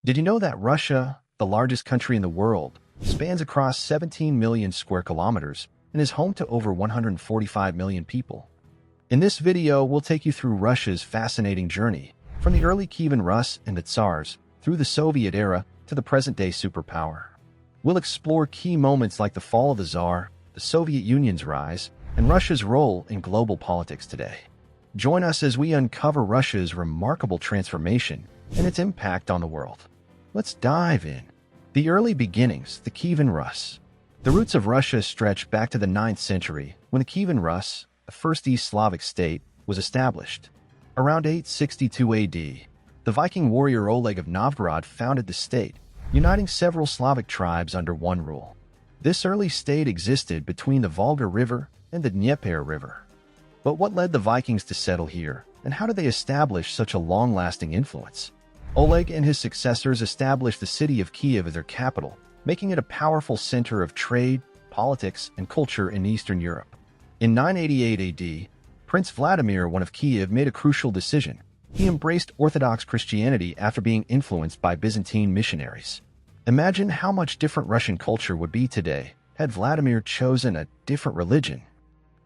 Did you know that Russia, the largest country in the world, spans across 17 million square kilometers and is home to over 145 million people? In this video, we'll take you through Russia's fascinating journey, from the early Kievan Rus and the Tsars, through the Soviet era to the present-day superpower. We'll explore key moments like the fall of the Tsar, the Soviet Union's rise, and Russia's role in global politics today. Join us as we uncover Russia's remarkable transformation and its impact on the world. Let's dive in. The early beginnings, the Kievan Rus. The roots of Russia stretch back to the 9th century, when the Kievan Rus, the first East Slavic state, was established. Around 862 AD, the Viking warrior Oleg of Novgorod founded the state, uniting several Slavic tribes under one rule. This early state existed between the Volga River and the Dnieper River. But what led the Vikings to settle here, and how did they establish such a long-lasting influence? Oleg and his successors established the city of Kiev as their capital, making it a powerful center of trade, politics, and culture in Eastern Europe. In 988 AD, Prince Vladimir I of Kiev made a crucial decision. He embraced Orthodox Christianity after being influenced by Byzantine missionaries. Imagine how much different Russian culture would be today had Vladimir chosen a different religion.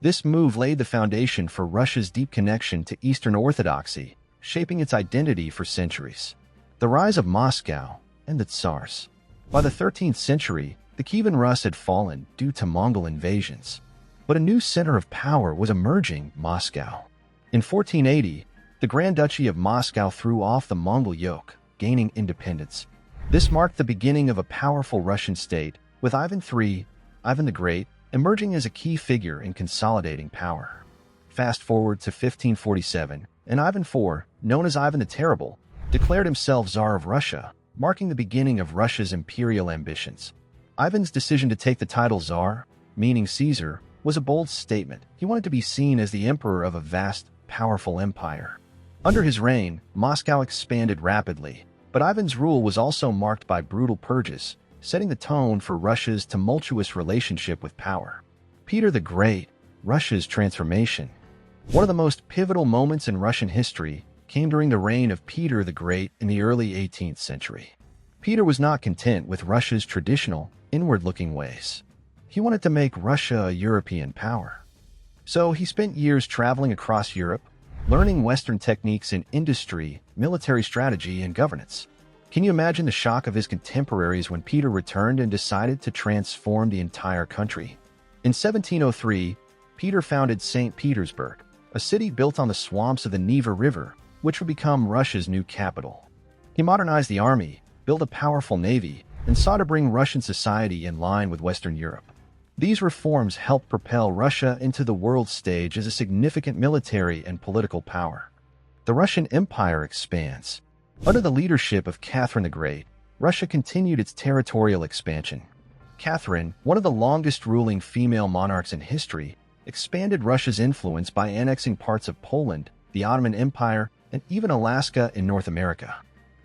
This move laid the foundation for Russia's deep connection to Eastern Orthodoxy, shaping its identity for centuries. The rise of Moscow and the Tsars. By the 13th century, the Kievan Rus had fallen due to Mongol invasions. But a new center of power was emerging, Moscow. In 1480, the Grand Duchy of Moscow threw off the Mongol yoke, gaining independence. This marked the beginning of a powerful Russian state, with Ivan III, Ivan the Great, emerging as a key figure in consolidating power. Fast forward to 1547, and Ivan IV, known as Ivan the Terrible, declared himself Tsar of Russia, marking the beginning of Russia's imperial ambitions. Ivan's decision to take the title Tsar, meaning Caesar, was a bold statement. He wanted to be seen as the emperor of a vast, powerful empire. Under his reign, Moscow expanded rapidly, but Ivan's rule was also marked by brutal purges, setting the tone for Russia's tumultuous relationship with power. Peter the Great, Russia's transformation. One of the most pivotal moments in Russian history came during the reign of Peter the Great in the early 18th century. Peter was not content with Russia's traditional, inward-looking ways. He wanted to make Russia a European power. So he spent years traveling across Europe, learning Western techniques in industry, military strategy, and governance. Can you imagine the shock of his contemporaries when Peter returned and decided to transform the entire country? In 1703, Peter founded St. Petersburg, a city built on the swamps of the Neva River, which would become Russia's new capital. He modernized the army, built a powerful navy, and sought to bring Russian society in line with Western Europe. These reforms helped propel Russia into the world stage as a significant military and political power. The Russian Empire expands. Under the leadership of Catherine the Great, Russia continued its territorial expansion. Catherine, one of the longest-ruling female monarchs in history, expanded Russia's influence by annexing parts of Poland, the Ottoman Empire, and even Alaska in North America.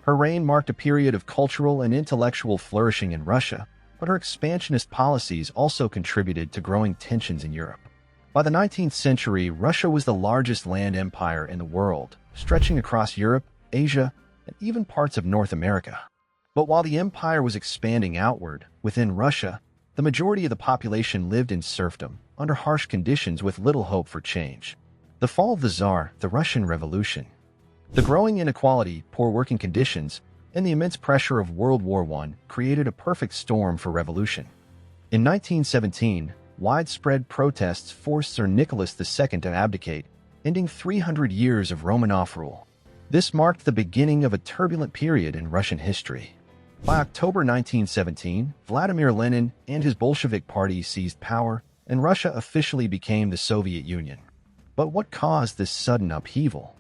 Her reign marked a period of cultural and intellectual flourishing in Russia, but her expansionist policies also contributed to growing tensions in Europe. By the 19th century, Russia was the largest land empire in the world, stretching across Europe, Asia, and even parts of North America. But while the empire was expanding outward, within Russia, the majority of the population lived in serfdom, under harsh conditions with little hope for change. The fall of the Tsar, the Russian Revolution. The growing inequality, poor working conditions, and the immense pressure of World War I created a perfect storm for revolution. In 1917, widespread protests forced Tsar Nicholas II to abdicate, ending 300 years of Romanov rule. This marked the beginning of a turbulent period in Russian history. By October 1917, Vladimir Lenin and his Bolshevik party seized power, and Russia officially became the Soviet Union. But what caused this sudden upheaval?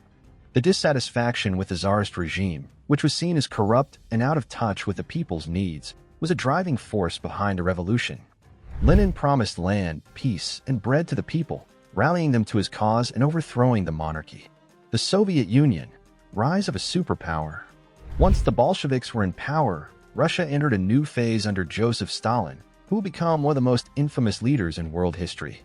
The dissatisfaction with the Tsarist regime, which was seen as corrupt and out of touch with the people's needs, was a driving force behind a revolution. Lenin promised land, peace, and bread to the people, rallying them to his cause and overthrowing the monarchy. The Soviet Union, rise of a superpower. Once the Bolsheviks were in power, Russia entered a new phase under Joseph Stalin, who would become one of the most infamous leaders in world history.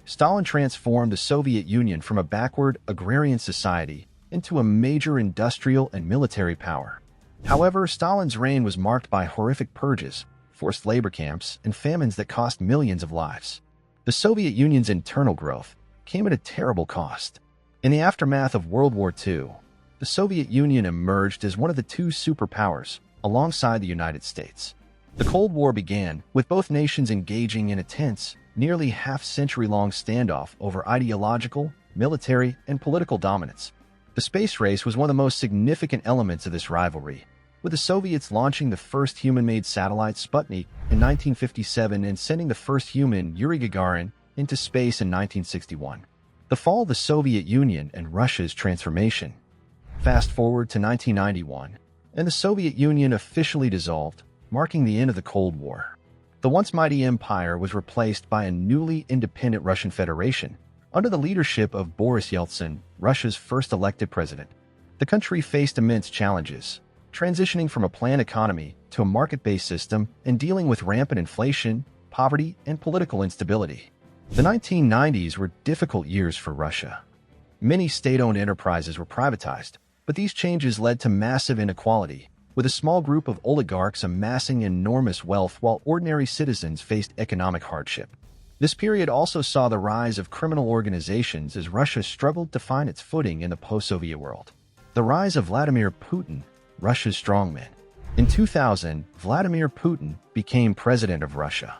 Stalin transformed the Soviet Union from a backward, agrarian society into a major industrial and military power. However, Stalin's reign was marked by horrific purges, forced labor camps, and famines that cost millions of lives. The Soviet Union's internal growth came at a terrible cost. In the aftermath of World War II, the Soviet Union emerged as one of the two superpowers, alongside the United States. The Cold War began, with both nations engaging in a tense, nearly half-century-long standoff over ideological, military, and political dominance. The space race was one of the most significant elements of this rivalry, with the Soviets launching the first human-made satellite Sputnik in 1957 and sending the first human, Yuri Gagarin, into space in 1961. The fall of the Soviet Union and Russia's transformation. Fast forward to 1991, and the Soviet Union officially dissolved, marking the end of the Cold War. The once mighty empire was replaced by a newly independent Russian Federation, under the leadership of Boris Yeltsin, Russia's first elected president. The country faced immense challenges, transitioning from a planned economy to a market-based system and dealing with rampant inflation, poverty, and political instability. The 1990s were difficult years for Russia. Many state-owned enterprises were privatized, but these changes led to massive inequality, with a small group of oligarchs amassing enormous wealth while ordinary citizens faced economic hardship. This period also saw the rise of criminal organizations as Russia struggled to find its footing in the post-Soviet world. The rise of Vladimir Putin, Russia's strongman. In 2000, Vladimir Putin became president of Russia.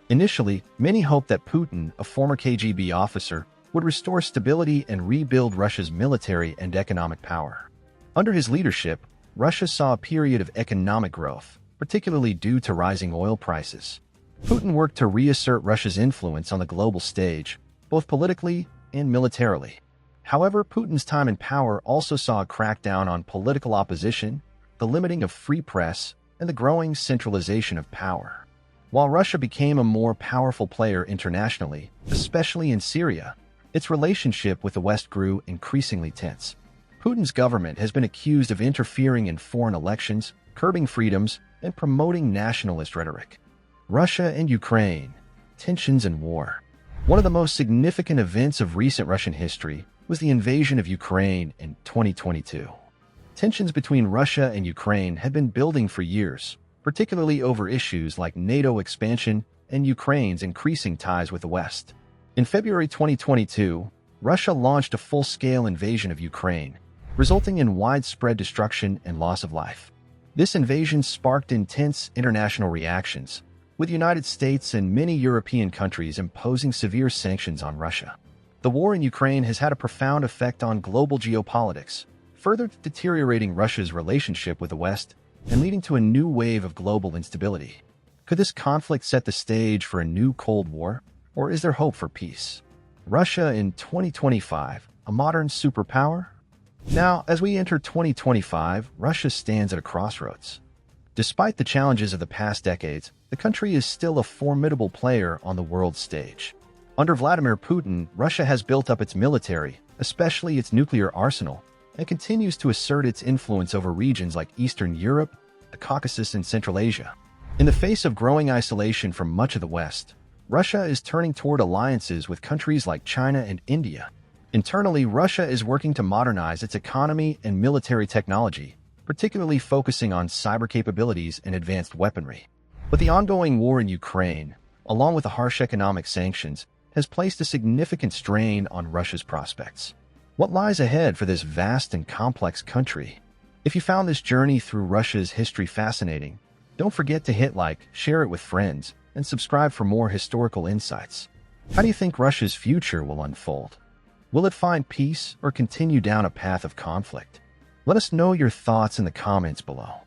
Initially, many hoped that Putin, a former KGB officer, would restore stability and rebuild Russia's military and economic power. Under his leadership, Russia saw a period of economic growth, particularly due to rising oil prices. Putin worked to reassert Russia's influence on the global stage, both politically and militarily. However, Putin's time in power also saw a crackdown on political opposition, the limiting of free press, and the growing centralization of power. While Russia became a more powerful player internationally, especially in Syria, its relationship with the West grew increasingly tense. Putin's government has been accused of interfering in foreign elections, curbing freedoms, and promoting nationalist rhetoric. Russia and Ukraine, tensions and war. One of the most significant events of recent Russian history was the invasion of Ukraine in 2022. Tensions between Russia and Ukraine had been building for years, particularly over issues like NATO expansion and Ukraine's increasing ties with the West. In February 2022, Russia launched a full-scale invasion of Ukraine, resulting in widespread destruction and loss of life. This invasion sparked intense international reactions, with the United States and many European countries imposing severe sanctions on Russia. The war in Ukraine has had a profound effect on global geopolitics, further deteriorating Russia's relationship with the West and leading to a new wave of global instability. Could this conflict set the stage for a new Cold War, or is there hope for peace? Russia in 2025, a modern superpower? Now, as we enter 2025, Russia stands at a crossroads. Despite the challenges of the past decades, the country is still a formidable player on the world stage. Under Vladimir Putin, Russia has built up its military, especially its nuclear arsenal, and continues to assert its influence over regions like Eastern Europe, the Caucasus, and Central Asia. In the face of growing isolation from much of the West, Russia is turning toward alliances with countries like China and India. Internally, Russia is working to modernize its economy and military technology, particularly focusing on cyber capabilities and advanced weaponry. But the ongoing war in Ukraine, along with the harsh economic sanctions, has placed a significant strain on Russia's prospects. What lies ahead for this vast and complex country? If you found this journey through Russia's history fascinating, don't forget to hit like, share it with friends, and subscribe for more historical insights. How do you think Russia's future will unfold? Will it find peace or continue down a path of conflict? Let us know your thoughts in the comments below.